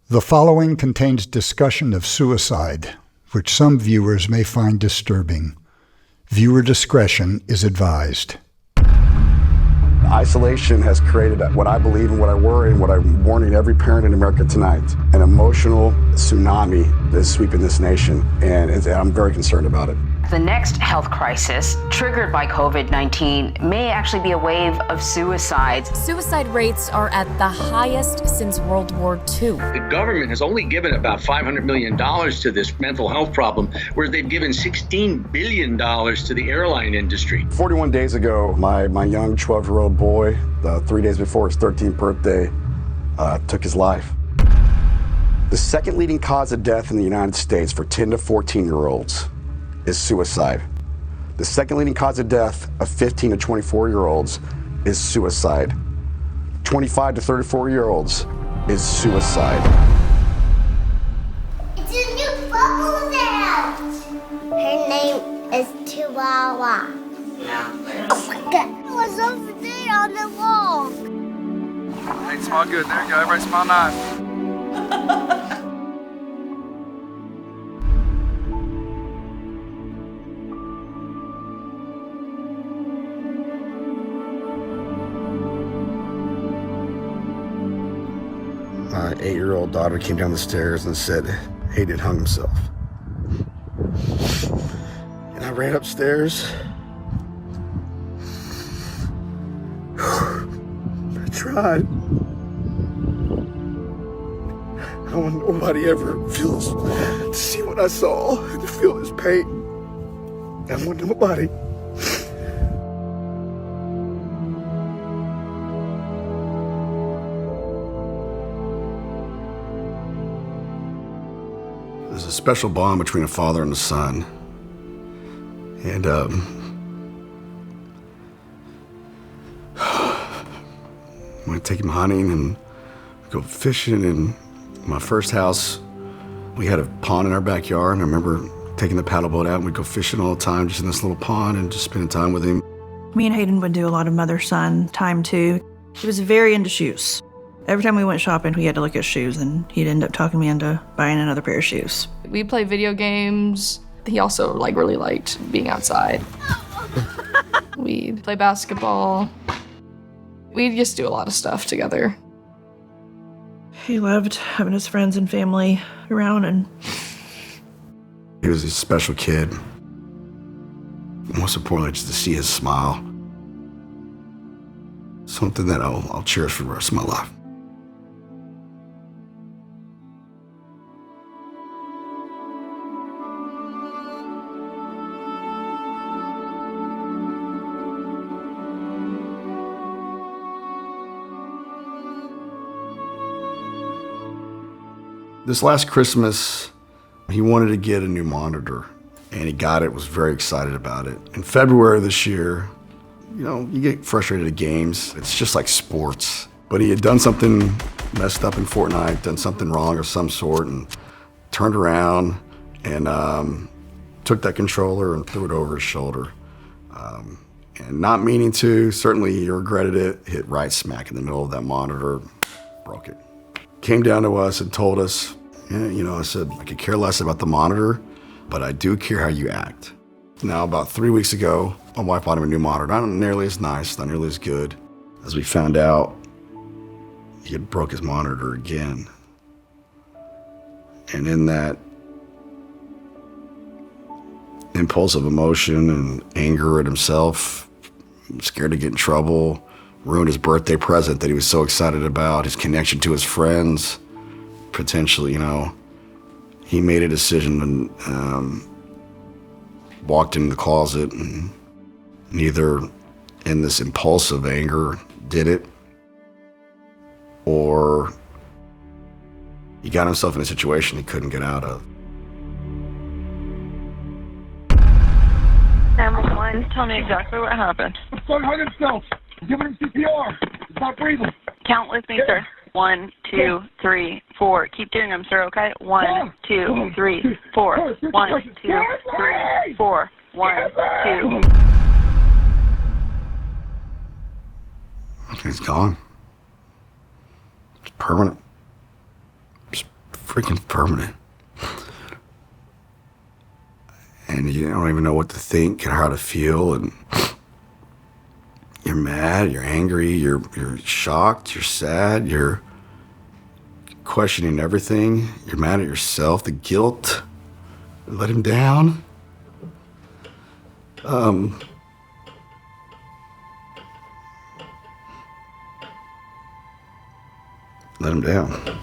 The following contains discussion of suicide, which some viewers may find disturbing. Viewer discretion is advised. Isolation has created what I believe and what I worry and what I'm warning every parent in America tonight. An emotional tsunami that is sweeping this nation, and I'm very concerned about it. The next health crisis triggered by COVID-19 may actually be a wave of suicides. Suicide rates are at the highest since World War II. The government has only given about $500 million to this mental health problem, whereas they've given $16 billion to the airline industry. 41 days ago, my young 12-year-old boy, 3 days before his 13th birthday, took his life. The second leading cause of death in the United States for 10 to 14-year-olds is suicide. The second leading cause of death of 15 to 24-year-olds is suicide. 25 to 34-year-olds is suicide. It's a new bubble out. Her name is Chihuahua. Oh my God! It was over there on the wall. Hey, smile good. There you go. Everybody smile nice. 8-year-old daughter came down the stairs and said Hayden hung himself. And I ran upstairs. I tried. I want nobody ever feels to see what I saw and to feel his pain. I want nobody. There's a special bond between a father and a son. And we take him hunting and go fishing. In my first house, we had a pond in our backyard, and I remember taking the paddle boat out, and we'd go fishing all the time, just in this little pond and just spending time with him. Me and Hayden would do a lot of mother-son time too. He was very into shoes. Every time we went shopping, we had to look at shoes, and he'd end up talking me into buying another pair of shoes. We play video games. He also really liked being outside. We'd play basketball. We'd just do a lot of stuff together. He loved having his friends and family around, and he was a special kid. Most importantly, just to see his smile. Something that I'll cherish for the rest of my life. This last Christmas, he wanted to get a new monitor, and he got it, was very excited about it. In February this year, you get frustrated at games. It's just like sports. But he had done something messed up in Fortnite, done something wrong of some sort, and turned around and took that controller and threw it over his shoulder. And not meaning to, certainly he regretted it, hit right smack in the middle of that monitor, broke it. Came down to us and told us, I said, I could care less about the monitor, but I do care how you act. Now, about 3 weeks ago, my wife bought him a new monitor. Not nearly as nice, not nearly as good. As we found out, he had broke his monitor again. And in that impulsive emotion and anger at himself, scared to get in trouble, ruined his birthday present that he was so excited about, his connection to his friends, potentially, he made a decision and walked into the closet and either in this impulsive anger did it, or he got himself in a situation he couldn't get out of. 911, tell me exactly what happened. Son hung himself. Give him CPR. He's not breathing. Count with me, sir. 1, 2, 3, 4. Keep doing them, sir, okay? 1, 2, 3, 4. 1, 2, 3, 4. 1, 2. Okay, it's gone. It's permanent. Just freaking permanent. And you don't even know what to think and how to feel, and you're mad, you're angry, you're shocked, you're sad, you're questioning everything, you're mad at yourself, the guilt, let him down. Let him down.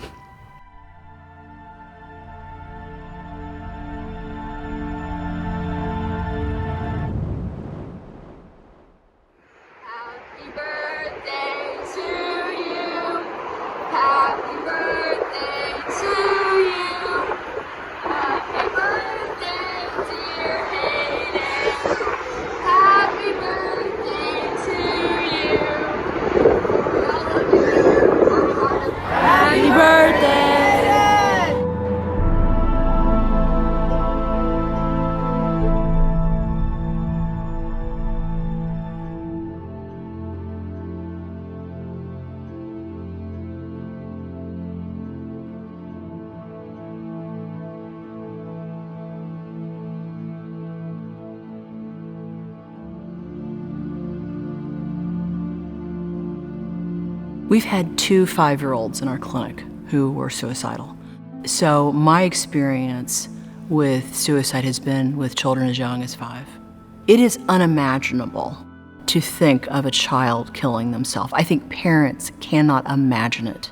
We've had 2 5-year-olds in our clinic who were suicidal. So my experience with suicide has been with children as young as 5. It is unimaginable to think of a child killing themselves. I think parents cannot imagine it.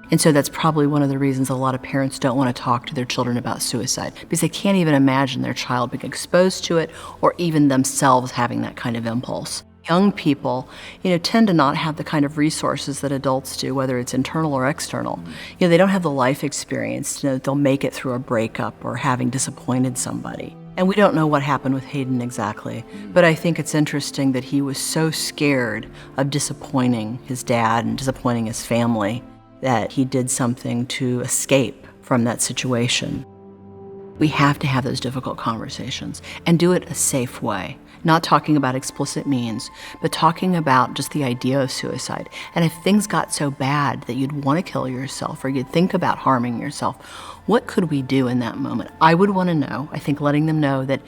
And so that's probably one of the reasons a lot of parents don't want to talk to their children about suicide, because they can't even imagine their child being exposed to it or even themselves having that kind of impulse. Young people, tend to not have the kind of resources that adults do, whether it's internal or external. They don't have the life experience to know that they'll make it through a breakup or having disappointed somebody. And we don't know what happened with Hayden exactly, but I think it's interesting that he was so scared of disappointing his dad and disappointing his family that he did something to escape from that situation. We have to have those difficult conversations and do it a safe way. Not talking about explicit means, but talking about just the idea of suicide. And if things got so bad that you'd want to kill yourself or you'd think about harming yourself, what could we do in that moment? I would want to know, I think letting them know that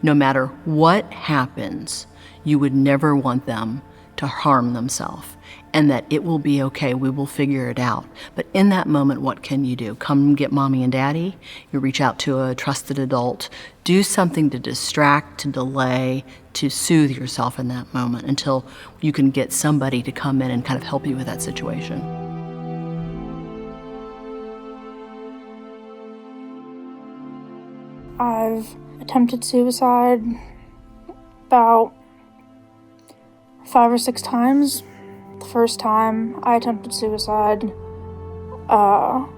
no matter what happens, you would never want them to harm themselves, and that it will be okay, we will figure it out. But in that moment, what can you do? Come get mommy and daddy, you reach out to a trusted adult, do something to distract, to delay, to soothe yourself in that moment until you can get somebody to come in and kind of help you with that situation. I've attempted suicide about 5 or 6 times. The first time I attempted suicide, I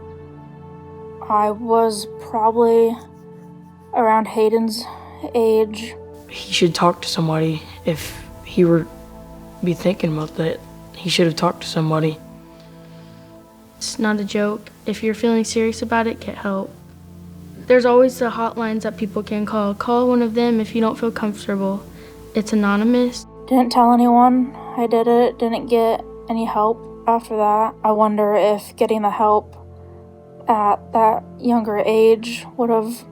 was probably around Hayden's age. He should talk to somebody. If he were be thinking about that, he should have talked to somebody. It's not a joke. If you're feeling serious about it, get help. There's always the hotlines that people can call. Call one of them if you don't feel comfortable. It's anonymous. Didn't tell anyone I did it, didn't get any help after that. I wonder if getting the help at that younger age would have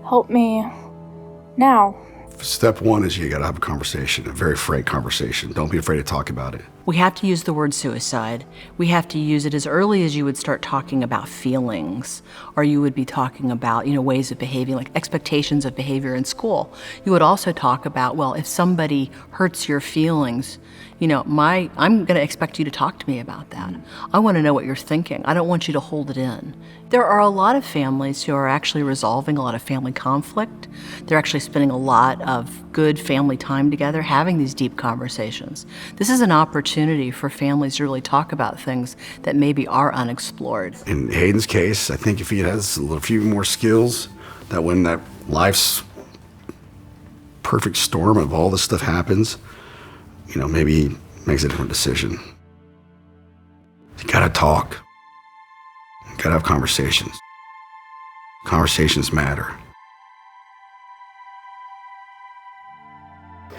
helped me now. Step 1 is you gotta have a conversation, a very frank conversation. Don't be afraid to talk about it. We have to use the word suicide. We have to use it as early as you would start talking about feelings, or you would be talking about, ways of behaving, like expectations of behavior in school. You would also talk about, well, if somebody hurts your feelings, I'm gonna expect you to talk to me about that. I wanna know what you're thinking. I don't want you to hold it in. There are a lot of families who are actually resolving a lot of family conflict. They're actually spending a lot of good family time together, having these deep conversations. This is an opportunity for families to really talk about things that maybe are unexplored. In Hayden's case, I think if he has a few more skills, that when that life's perfect storm of all this stuff happens, maybe he makes a different decision. You gotta talk. You gotta have conversations. Conversations matter.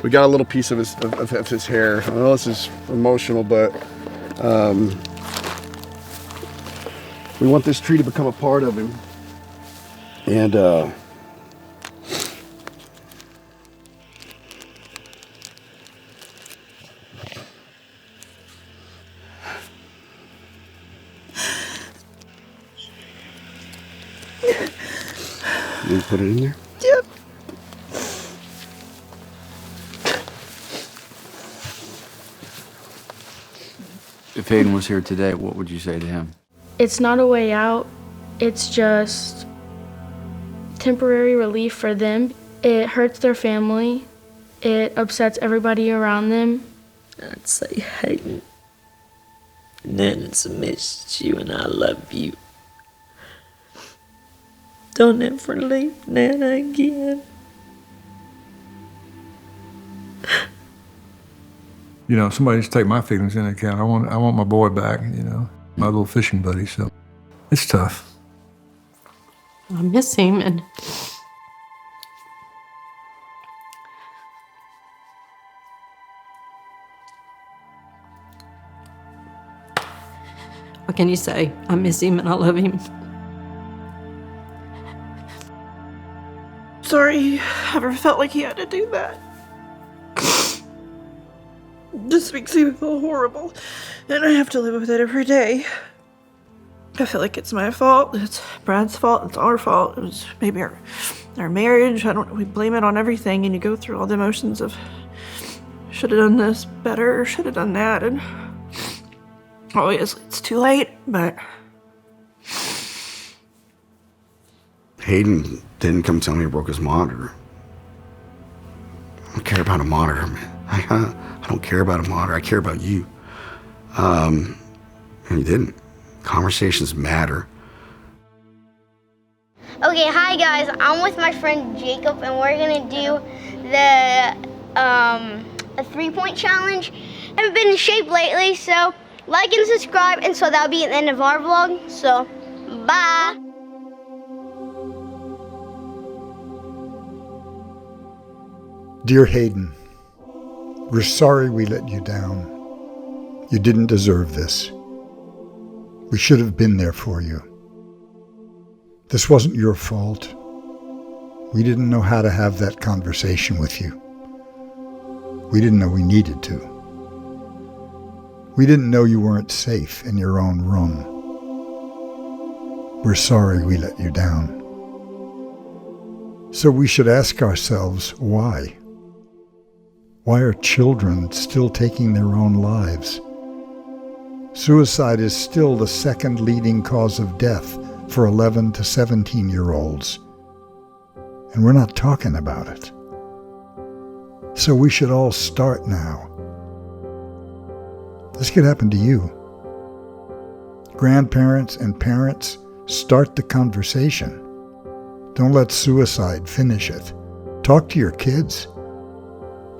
We got a little piece of his hair. I know this is emotional, but we want this tree to become a part of him. And you put it in there? Yep. If Hayden was here today, what would you say to him? It's not a way out. It's just temporary relief for them. It hurts their family. It upsets everybody around them. I'd say, Hayden, Nana's missed you and I love you. Don't ever leave Nana again. You know, somebody needs to take my feelings into account. I want my boy back, you know, my little fishing buddy, so it's tough. I miss him, and what can you say? I miss him and I love him. Sorry he ever felt like he had to do that. This makes me feel horrible, and I have to live with it every day. I feel like it's my fault, it's Brad's fault, it's our fault, it was maybe our marriage. We blame it on everything, and you go through all the emotions of should have done this better or should have done that, and obviously it's too late, but Hayden didn't come tell me he broke his monitor. I don't care about a monitor, man. I don't care about a monitor. I care about you. And he didn't. Conversations matter. Okay, hi guys. I'm with my friend Jacob, and we're gonna do the a 3-point challenge. I haven't been in shape lately, so like and subscribe, and so that'll be at the end of our vlog. So, bye. Dear Hayden, we're sorry we let you down. You didn't deserve this. We should have been there for you. This wasn't your fault. We didn't know how to have that conversation with you. We didn't know we needed to. We didn't know you weren't safe in your own room. We're sorry we let you down. So we should ask ourselves, why? Why are children still taking their own lives? Suicide is still the second leading cause of death for 11 to 17-year-olds. And we're not talking about it. So we should all start now. This could happen to you. Grandparents and parents, start the conversation. Don't let suicide finish it. Talk to your kids.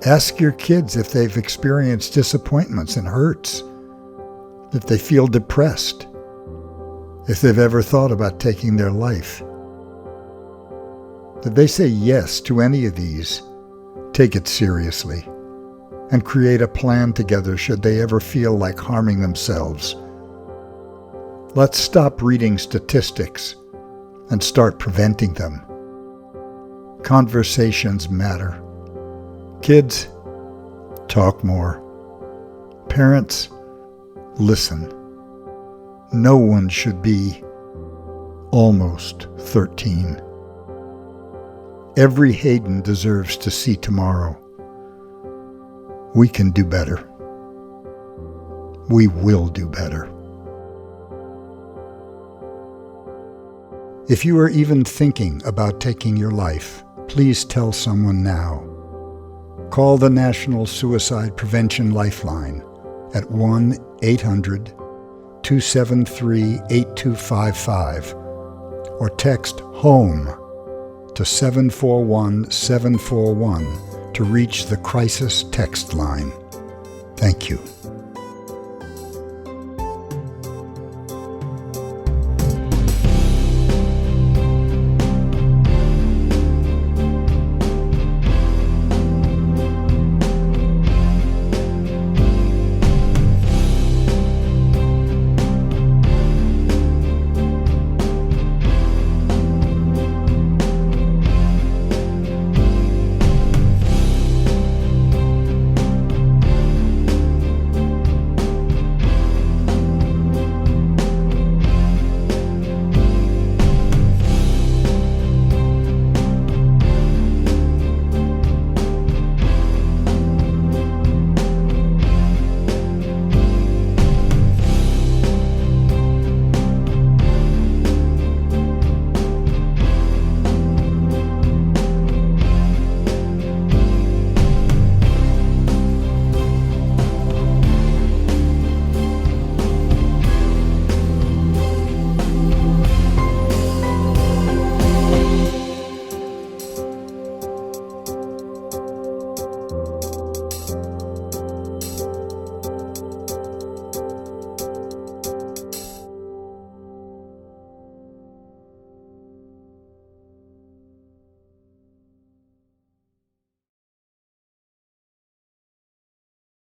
Ask your kids if they've experienced disappointments and hurts, if they feel depressed, if they've ever thought about taking their life. If they say yes to any of these, take it seriously and create a plan together should they ever feel like harming themselves. Let's stop reading statistics and start preventing them. Conversations matter. Kids, talk more. Parents, listen. No one should be almost 13. Every Hayden deserves to see tomorrow. We can do better. We will do better. If you are even thinking about taking your life, please tell someone now. Call the National Suicide Prevention Lifeline at 1-800-273-8255 or text HOME to 741-741 to reach the crisis text line. Thank you.